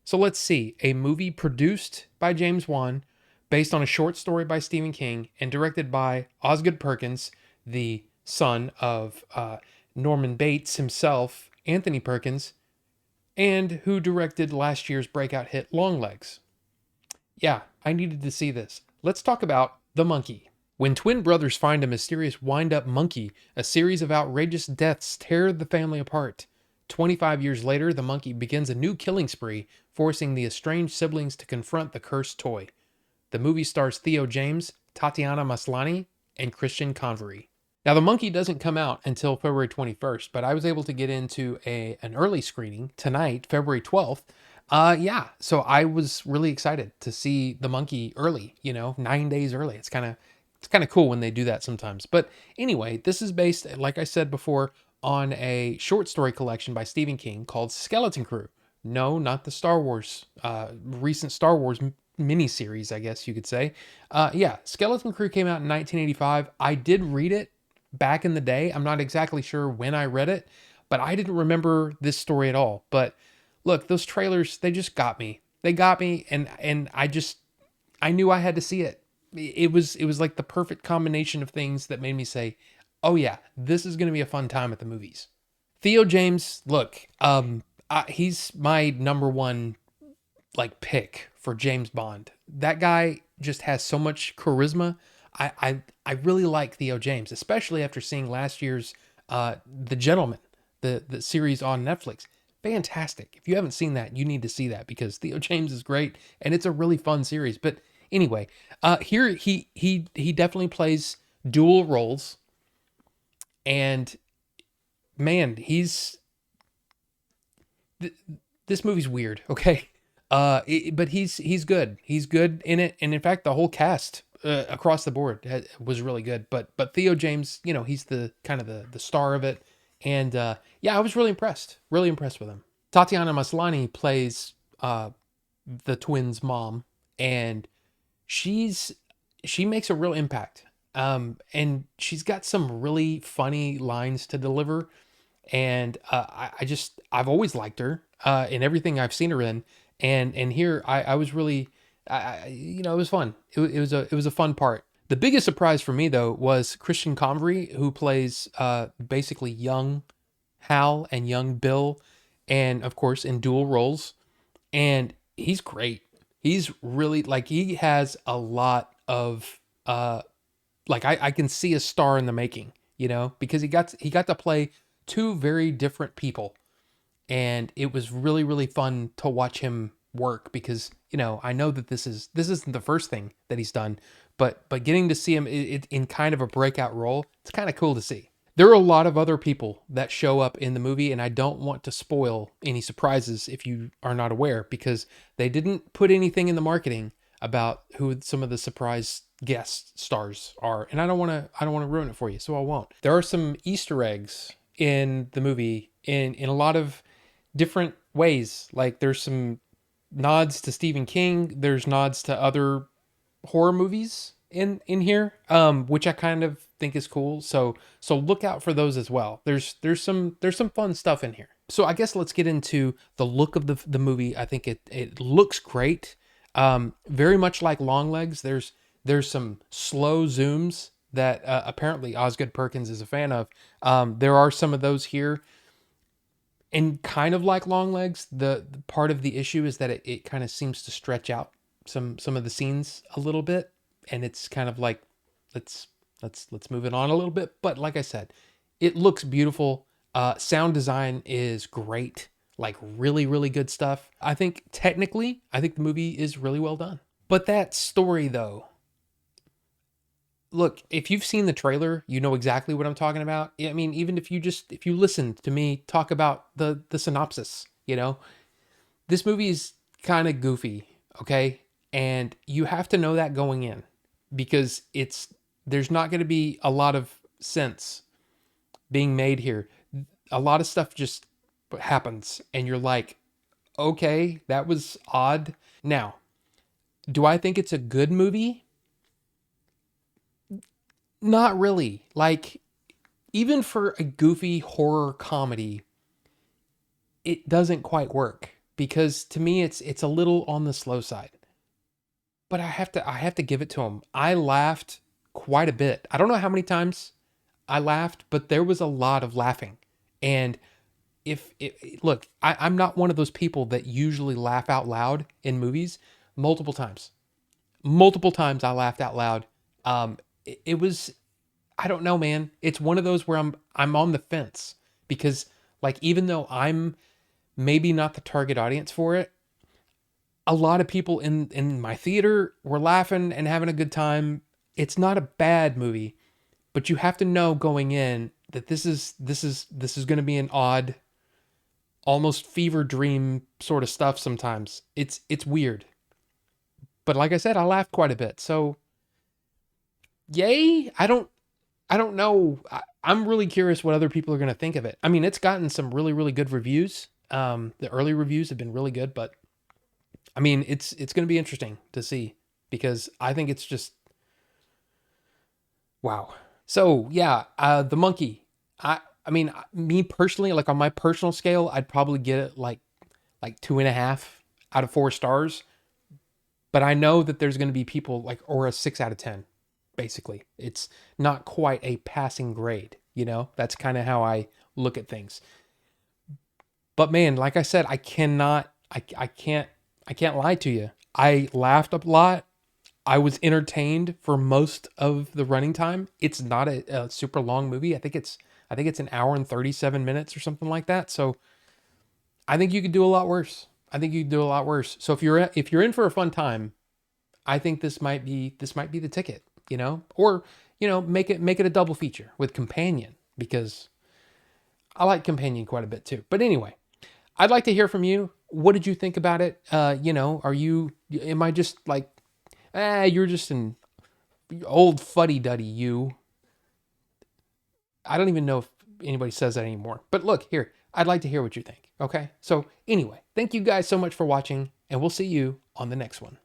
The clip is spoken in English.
So let's see. A movie produced by James Wan, based on a short story by Stephen King, and directed by Osgood Perkins, the son of Norman Bates himself, Anthony Perkins, and who directed last year's breakout hit Longlegs. Yeah, I needed to see this. Let's talk about The Monkey. When twin brothers find a mysterious wind-up monkey, a series of outrageous deaths tear the family apart. 25 years later, the monkey begins a new killing spree, forcing the estranged siblings to confront the cursed toy. The movie stars Theo James, Tatiana Maslany, and Christian Convery. Now, The Monkey doesn't come out until February 21st, but I was able to get into an early screening tonight, February 12th. Yeah, so I was really excited to see The Monkey early, 9 days early. It's kind of cool when they do that sometimes. But anyway, this is based, like I said before, on a short story collection by Stephen King called Skeleton Crew. No, not the Star Wars, recent Star Wars miniseries, I guess you could say. Yeah, Skeleton Crew came out in 1985. I did read it back in the day. I'm not exactly sure when I read it, but I didn't remember this story at all. But look, those trailers, they just got me. They got me, and I knew I had to see it. It was like the perfect combination of things that made me say, "Oh yeah, this is going to be a fun time at the movies." Theo James, look, he's my number one pick for James Bond. That guy just has so much charisma. I really like Theo James, especially after seeing last year's The Gentleman, the series on Netflix. Fantastic. If you haven't seen that, you need to see that because Theo James is great and it's a really fun series. But anyway, here he definitely plays dual roles, and man, this movie's weird, okay? But he's good. He's good in it, and in fact, the whole cast across the board was really good. But Theo James, he's the kind of the star of it, and yeah, I was really impressed with him. Tatiana Maslany plays the twins' mom, and she's she makes a real impact. And she's got some really funny lines to deliver, and I've always liked her in everything I've seen her in, and here I was really, it was fun. It was a fun part. The biggest surprise for me though was Christian Convery, who plays basically young Hal and young Bill, and of course in dual roles, and he's great. He's really he has a lot of I can see a star in the making, because he got to play two very different people, and it was really really fun to watch him work because I know that this isn't the first thing that he's done, but getting to see him in kind of a breakout role, it's kind of cool to see. There are a lot of other people that show up in the movie, and I don't want to spoil any surprises if you are not aware, because they didn't put anything in the marketing about who some of the surprise guest stars are, and I don't want to ruin it for you, so I won't. There are some Easter eggs in the movie in a lot of different ways. Like there's some nods to Stephen King, there's nods to other horror movies in here, which I kind of think is cool. So look out for those as well. There's some fun stuff in here. So I guess let's get into the look of the movie. I think it looks great. Very much like Longlegs. There's some slow zooms that apparently Osgood Perkins is a fan of. There are some of those here. And kind of like Longlegs, the part of the issue is that it kind of seems to stretch out some of the scenes a little bit, and it's kind of like let's move it on a little bit. But like I said, it looks beautiful. Sound design is great, like really really good stuff. I think technically, I think the movie is really well done. But that story though, look, if you've seen the trailer, you know exactly what I'm talking about. I mean, even if you listen to me talk about the synopsis, this movie is kind of goofy, okay? And you have to know that going in, because there's not going to be a lot of sense being made here. A lot of stuff just happens and you're like, "Okay, that was odd." Now, do I think it's a good movie? Not really. Like, even for a goofy horror comedy, it doesn't quite work because to me it's a little on the slow side. But I have to give it to him. I laughed quite a bit. I don't know how many times I laughed, but there was a lot of laughing. And if it, look, I'm not one of those people that usually laugh out loud in movies. Multiple times, multiple times I laughed out loud. It was, I don't know, man. It's one of those where I'm on the fence because like even though I'm maybe not the target audience for it, a lot of people in my theater were laughing and having a good time. It's not a bad movie, but you have to know going in that this is going to be an odd, almost fever dream sort of stuff sometimes. It's weird. But like I said, I laughed quite a bit. So, yay. I don't know. I'm really curious what other people are going to think of it. I mean, it's gotten some really really good reviews. The early reviews have been really good, but I mean, it's going to be interesting to see because I think it's just wow. So yeah, the monkey. I mean, me personally, like on my personal scale, I'd probably get it like 2.5 out of 4 stars. But I know that there's going to be people like or a 6 out of 10. Basically, it's not quite a passing grade. That's kind of how I look at things. But man, like I said, I cannot, I can't lie to you. I laughed a lot. I was entertained for most of the running time. It's not a super long movie. I think it's an hour and 37 minutes or something like that. So I think you could do a lot worse. I think you could do a lot worse. So if you're in for a fun time, I think this might be the ticket, or make it a double feature with Companion because I like Companion quite a bit too. But anyway, I'd like to hear from you. What did you think about it? Am I just like, you're just an old fuddy duddy, you. I don't even know if anybody says that anymore. But look, here, I'd like to hear what you think. Okay? So, anyway, thank you guys so much for watching, and we'll see you on the next one.